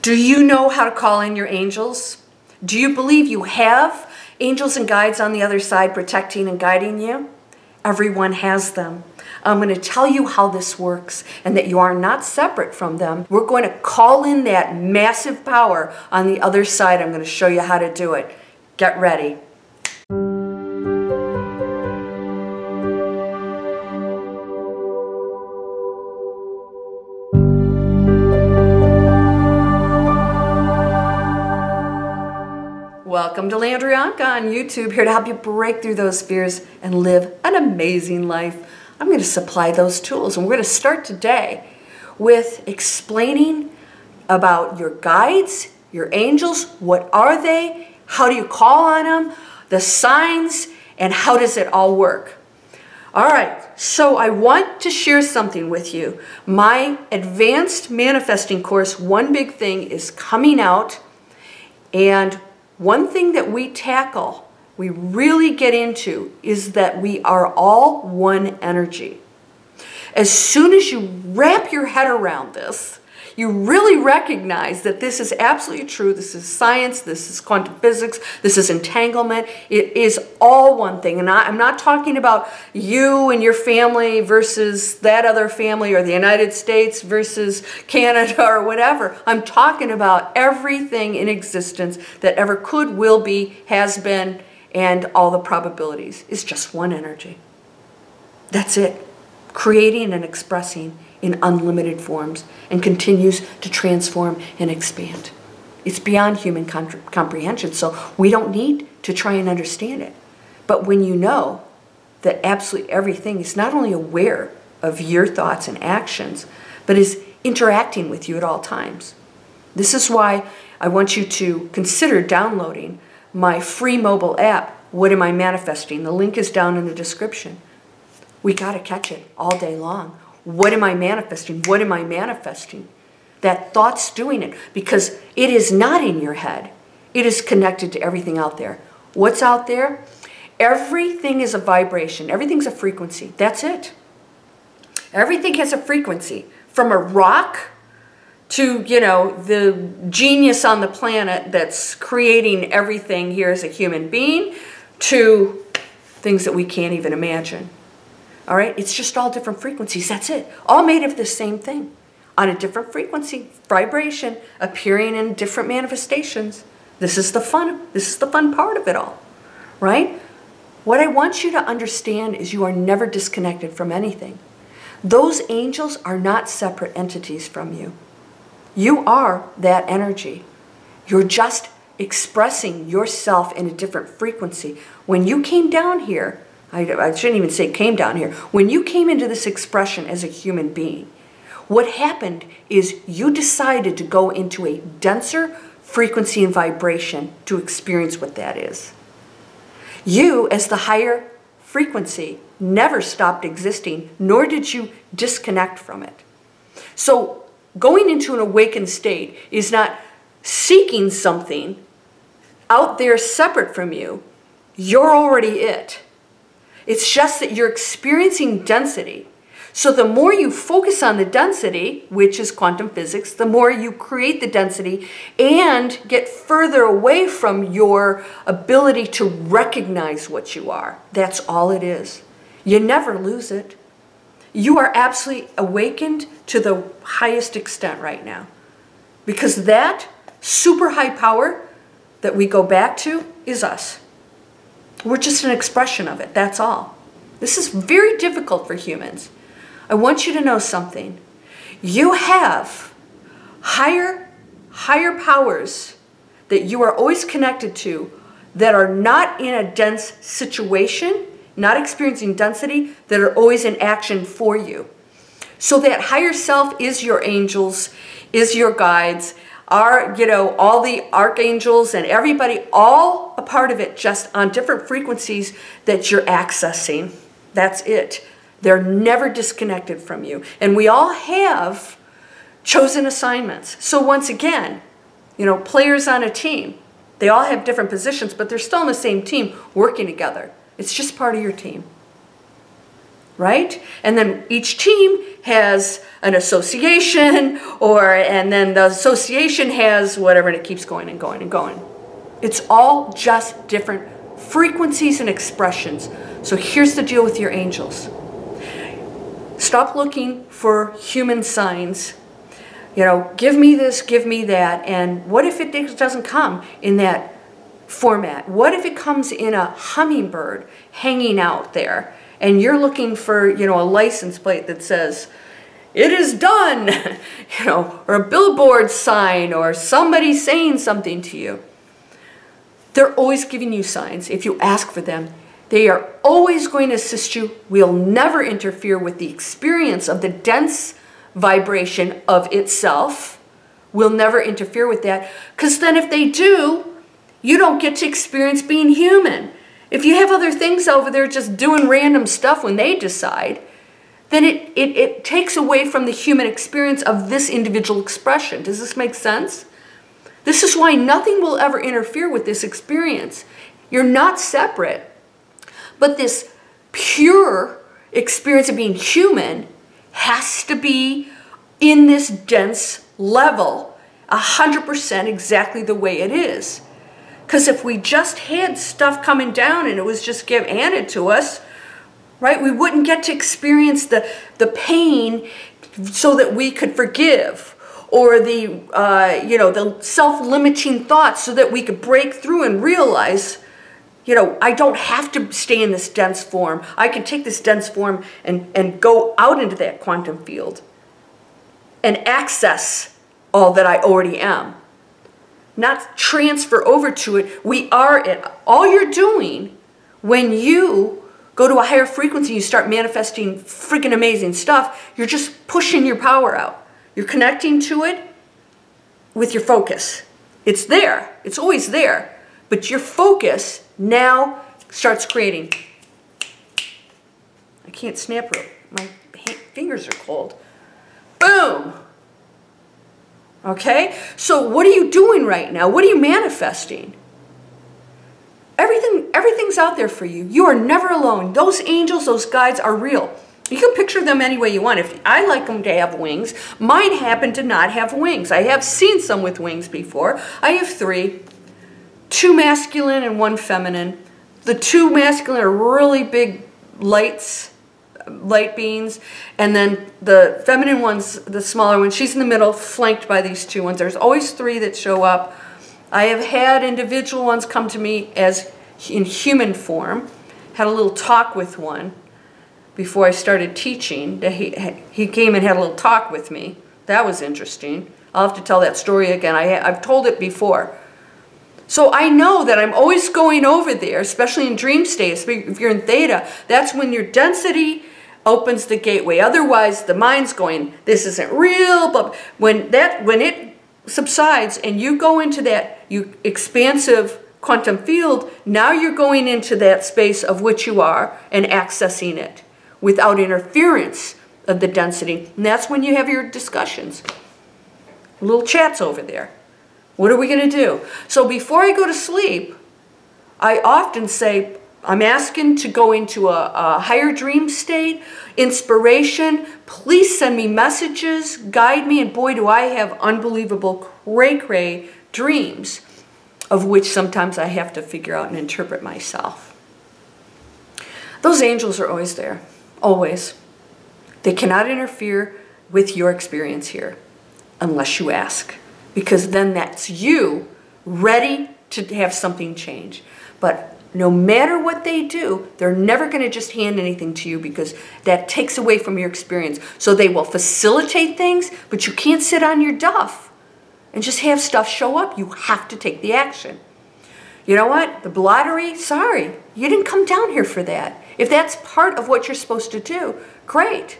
Do you know how to call in your angels? Do you believe you have angels and guides on the other side protecting and guiding you? Everyone has them. I'm going to tell you how this works and that you are not separate from them. We're going to call in that massive power on the other side. I'm going to show you how to do it. Get ready. Welcome to Landria Onkka on YouTube, here to help you break through those fears and live an amazing life. I'm going to supply those tools, and we're going to start today with explaining about your guides, your angels. What are they? How do you call on them? The signs, and how does it all work? All right, so I want to share something with you. My advanced manifesting course, One Big Thing, is coming out, and one thing that we tackle, we really get into, is that we are all one energy. As soon as you wrap your head around this, you really recognize that this is absolutely true. This is science, this is quantum physics, this is entanglement. It is all one thing. And I'm not talking about you and your family versus that other family, or the United States versus Canada or whatever. I'm talking about everything in existence that ever could, will be, has been, and all the probabilities is just one energy. That's it. Creating and expressing in unlimited forms, and continues to transform and expand. It's beyond human comprehension, so we don't need to try and understand it. But when you know that absolutely everything is not only aware of your thoughts and actions, but is interacting with you at all times. This is why I want you to consider downloading my free mobile app, What Am I Manifesting? The link is down in the description. We got to catch it all day long. What am I manifesting? What am I manifesting? That thought's doing it, because it is not in your head. It is connected to everything out there. What's out there? Everything is a vibration. Everything's a frequency. That's it. Everything has a frequency. From a rock to, the genius on the planet that's creating everything here as a human being, to things that we can't even imagine. All right, it's just all different frequencies. That's it. All made of the same thing on a different frequency, vibration, appearing in different manifestations. This is the fun. This is the fun part of it all, right? What I want you to understand is you are never disconnected from anything. Those angels are not separate entities from you. You are that energy. You're just expressing yourself in a different frequency. When you came down here, I shouldn't even say came down here. When you came into this expression as a human being, what happened is you decided to go into a denser frequency and vibration to experience what that is. You, as the higher frequency, never stopped existing, nor did you disconnect from it. So going into an awakened state is not seeking something out there separate from you. You're already it. It's just that you're experiencing density. So the more you focus on the density, which is quantum physics, the more you create the density and get further away from your ability to recognize what you are. That's all it is. You never lose it. You are absolutely awakened to the highest extent right now. Because that super high power that we go back to is us. We're just an expression of it, that's all. This is very difficult for humans. I want you to know something. You have higher powers that you are always connected to that are not in a dense situation, not experiencing density, that are always in action for you. So that higher self is your angels, is your guides, are, all the archangels and everybody, all a part of it, just on different frequencies that you're accessing. That's it. They're never disconnected from you. And we all have chosen assignments. So once again, players on a team, they all have different positions, but they're still on the same team working together. It's just part of your team. right? And then each team has an association, and then the association has whatever, and it keeps going and going and going. It's all just different frequencies and expressions. So here's the deal with your angels. Stop looking for human signs. You know, give me this, give me that. And what if it doesn't come in that format? What if it comes in a hummingbird hanging out there, and you're looking for, you know, a license plate that says, "It is done," you know, or a billboard sign, or somebody saying something to you? They're always giving you signs if you ask for them. They are always going to assist you. We'll never interfere with the experience of the dense vibration of itself. We'll never interfere with that, because then if they do, you don't get to experience being human. If you have other things over there just doing random stuff when they decide, then it takes away from the human experience of this individual expression. Does this make sense? This is why nothing will ever interfere with this experience. You're not separate. But this pure experience of being human has to be in this dense level, 100% exactly the way it is. Because if we just had stuff coming down and it was just handed to us, right, we wouldn't get to experience the pain so that we could forgive, or the, you know, the self-limiting thoughts so that we could break through and realize, you know, I don't have to stay in this dense form. I can take this dense form and go out into that quantum field and access all that I already am. Not transfer over to it. We are it. All you're doing when you go to a higher frequency, you start manifesting freaking amazing stuff, you're just pushing your power out. You're connecting to it with your focus. It's there. It's always there. But your focus now starts creating. I can't snap real. My fingers are cold. Boom. Okay? So what are you doing right now? What are you manifesting? Everything's out there for you. You are never alone. Those angels, those guides are real. You can picture them any way you want. If I like them to have wings, mine happen to not have wings. I have seen some with wings before. I have 3. 2 masculine and 1 feminine. The 2 masculine are really big light beings, and then the feminine one's the smaller one. She's in the middle, flanked by these 2 ones. There's always 3 that show up. I have had individual ones come to me as in human form. Had a little talk with one before I started teaching. He came and had a little talk with me. That was interesting. I'll have to tell that story again. I've told it before. So I know that I'm always going over there, especially in dream states. If you're in theta, that's when your density opens the gateway. Otherwise, the mind's going, this isn't real. But when it subsides and you go into that expansive quantum field, now you're going into that space of which you are and accessing it without interference of the density. And that's when you have your discussions. Little chats over there. What are we going to do? So before I go to sleep, I often say, I'm asking to go into a higher dream state, inspiration. Please send me messages, guide me, and boy, do I have unbelievable cray-cray dreams, of which sometimes I have to figure out and interpret myself. Those angels are always there, always. They cannot interfere with your experience here unless you ask, because then that's you ready to have something change. But no matter what they do, they're never going to just hand anything to you, because that takes away from your experience. So they will facilitate things, but you can't sit on your duff and just have stuff show up. You have to take the action. You know what? The lottery, sorry, you didn't come down here for that. If that's part of what you're supposed to do, great.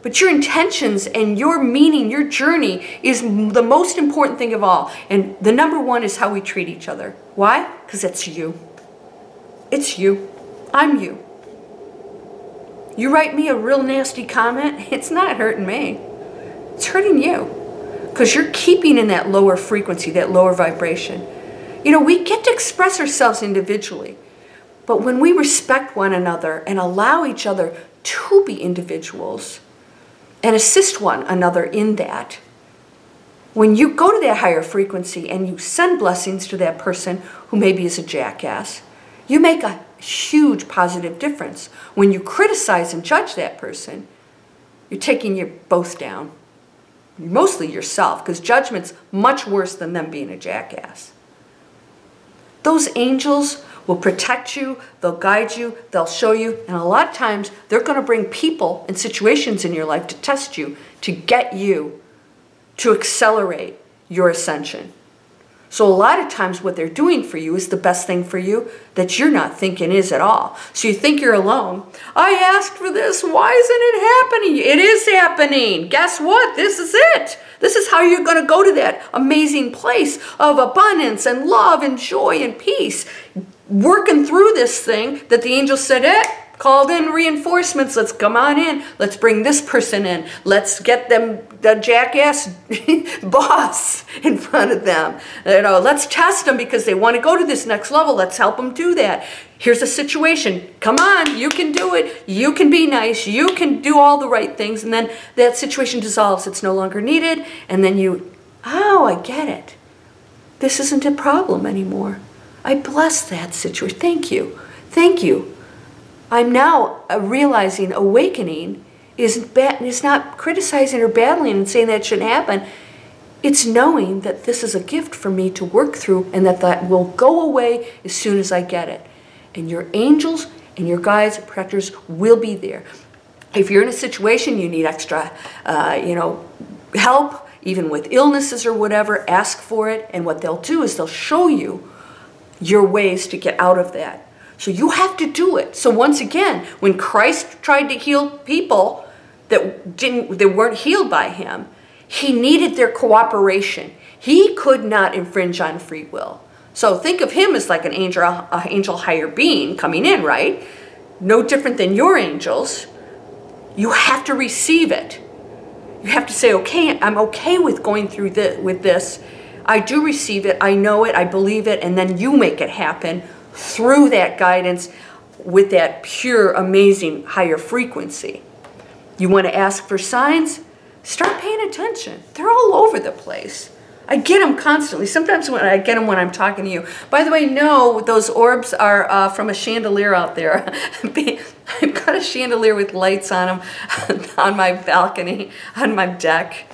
But your intentions and your meaning, your journey is the most important thing of all. And the number one is how we treat each other. Why? Because it's you. It's you. I'm you. You write me a real nasty comment, it's not hurting me. It's hurting you. Because you're keeping in that lower frequency, that lower vibration. You know, we get to express ourselves individually. But when we respect one another and allow each other to be individuals and assist one another in that. When you go to that higher frequency and you send blessings to that person who maybe is a jackass, you make a huge positive difference. When you criticize and judge that person, you're taking you both down. Mostly yourself, because judgment's much worse than them being a jackass. Those angels will protect you, they'll guide you, they'll show you, and a lot of times they're going to bring people and situations in your life to test you, to get you to accelerate your ascension. So a lot of times what they're doing for you is the best thing for you that you're not thinking is at all. So you think you're alone. I asked for this. Why isn't it happening? It is happening. Guess what? This is it. This is how you're going to go to that amazing place of abundance and love and joy and peace. Working through this thing that the angel said, called in reinforcements. Let's come on in. Let's bring this person in. Let's get them the jackass boss in front of them. Let's test them because they want to go to this next level. Let's help them do that. Here's a situation. Come on, you can do it. You can be nice. You can do all the right things. And then that situation dissolves. It's no longer needed. And then oh, I get it. This isn't a problem anymore. I bless that situation. Thank you. Thank you. I'm now realizing awakening is not criticizing or battling and saying that shouldn't happen. It's knowing that this is a gift for me to work through and that will go away as soon as I get it. And your angels and your guides and protectors will be there. If you're in a situation you need extra, help, even with illnesses or whatever, ask for it. And what they'll do is they'll show you your ways to get out of that. So you have to do it. So once again, when Christ tried to heal people that weren't healed by him, he needed their cooperation. He could not infringe on free will. So think of him as like an angel higher being coming in, right? No different than your angels. You have to receive it. You have to say, okay, I'm okay with going through with this. I do receive it. I know it. I believe it. And then you make it happen through that guidance with that pure, amazing, higher frequency. You want to ask for signs? Start paying attention. They're all over the place. I get them constantly. Sometimes when I get them when I'm talking to you. By the way, no, those orbs are from a chandelier out there. I've got a chandelier with lights on them on my balcony, on my deck.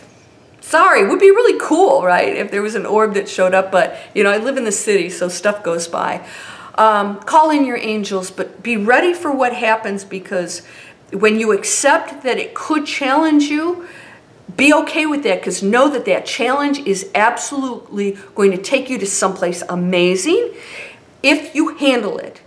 Sorry, it would be really cool, right, if there was an orb that showed up, but, I live in the city, so stuff goes by. Call in your angels, but be ready for what happens, because when you accept that it could challenge you, be okay with that, because know that that challenge is absolutely going to take you to someplace amazing if you handle it.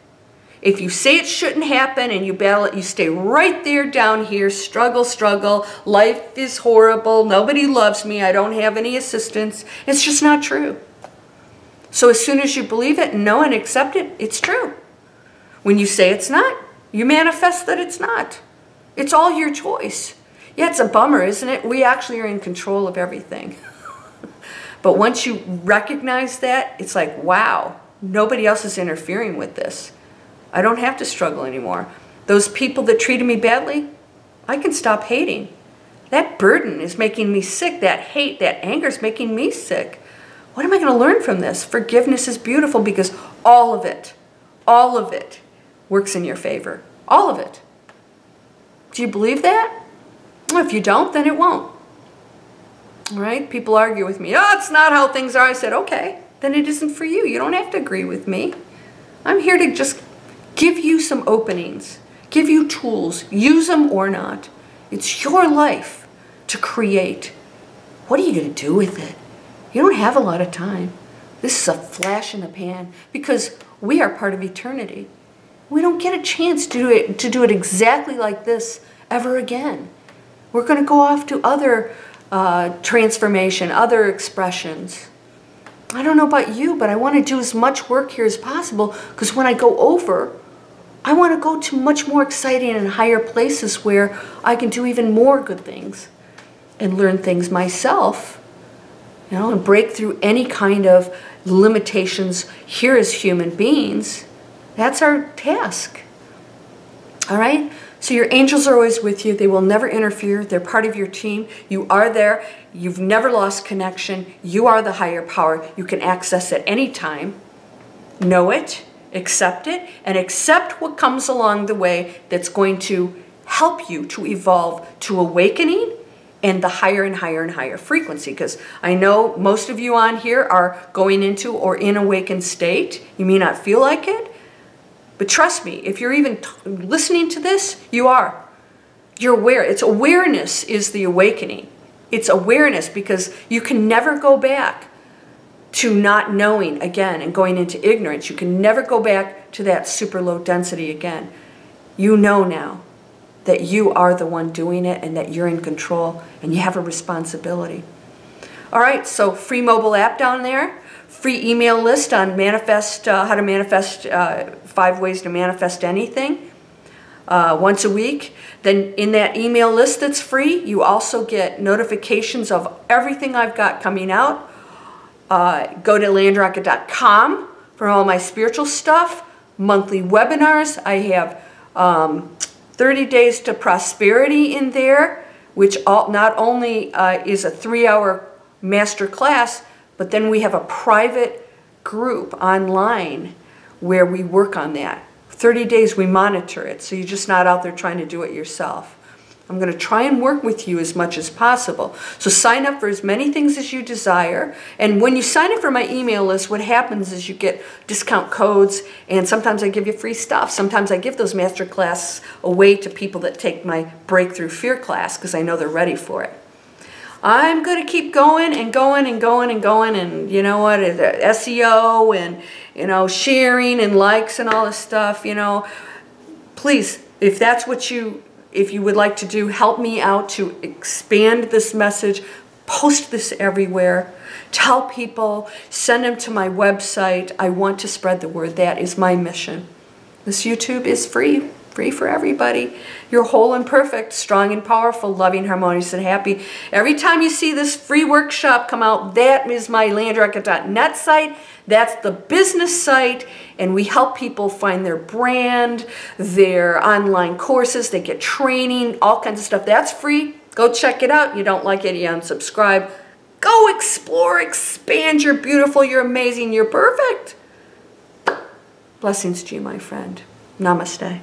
If you say it shouldn't happen and you battle it, you stay right there down here, struggle, struggle, life is horrible, nobody loves me, I don't have any assistance. It's just not true. So as soon as you believe it and know and accept it, it's true. When you say it's not, you manifest that it's not. It's all your choice. Yeah, it's a bummer, isn't it? We actually are in control of everything. But once you recognize that, it's like, wow, nobody else is interfering with this. I don't have to struggle anymore. Those people that treated me badly, I can stop hating. That burden is making me sick. That hate, that anger is making me sick. What am I going to learn from this? Forgiveness is beautiful because all of it works in your favor. All of it. Do you believe that? Well, if you don't, then it won't. All right? People argue with me. Oh, it's not how things are. I said, okay, then it isn't for you. You don't have to agree with me. I'm here to just give you some openings, give you tools, use them or not. It's your life to create. What are you going to do with it? You don't have a lot of time. This is a flash in the pan because we are part of eternity. We don't get a chance to do it exactly like this ever again. We're going to go off to other transformation, other expressions. I don't know about you, but I want to do as much work here as possible because when I go over, I want to go to much more exciting and higher places where I can do even more good things and learn things myself, and break through any kind of limitations here as human beings. That's our task. All right? So your angels are always with you. They will never interfere. They're part of your team. You are there. You've never lost connection. You are the higher power. You can access at any time. Know it, accept it, and accept what comes along the way that's going to help you to evolve to awakening and the higher and higher and higher frequency. Because I know most of you on here are going into or in awakened state. You may not feel like it. But trust me, if you're even listening to this, you are. You're aware. It's awareness is the awakening. It's awareness, because you can never go back to not knowing again and going into ignorance. You can never go back to that super low density again. You know now that you are the one doing it and that you're in control and you have a responsibility. All right, so free mobile app down there. Free email list on manifest, how to manifest, 5 ways to manifest anything once a week. Then in that email list that's free, you also get notifications of everything I've got coming out. Go to landriaonkka.com for all my spiritual stuff, monthly webinars. I have 30 Days to Prosperity in there, which not only is a 3-hour master class, but then we have a private group online where we work on that. 30 days we monitor it, so you're just not out there trying to do it yourself. I'm going to try and work with you as much as possible. So sign up for as many things as you desire. And when you sign up for my email list, what happens is you get discount codes, and sometimes I give you free stuff. Sometimes I give those master classes away to people that take my Breakthrough Fear class because I know they're ready for it. I'm going to keep going and going and going and going, and you know what, SEO and, you know, sharing and likes and all this stuff, you know. Please, if that's what if you would like to do, help me out to expand this message, post this everywhere, tell people, send them to my website. I want to spread the word. That is my mission. This YouTube is free for everybody. You're whole and perfect, strong and powerful, loving, harmonious, and happy. Every time you see this free workshop come out, that is my landriaonkka.net site. That's the business site, and we help people find their brand, their online courses. They get training, all kinds of stuff. That's free. Go check it out. You don't like it, you unsubscribe. Go explore, expand. You're beautiful, you're amazing, you're perfect. Blessings to you, my friend. Namaste.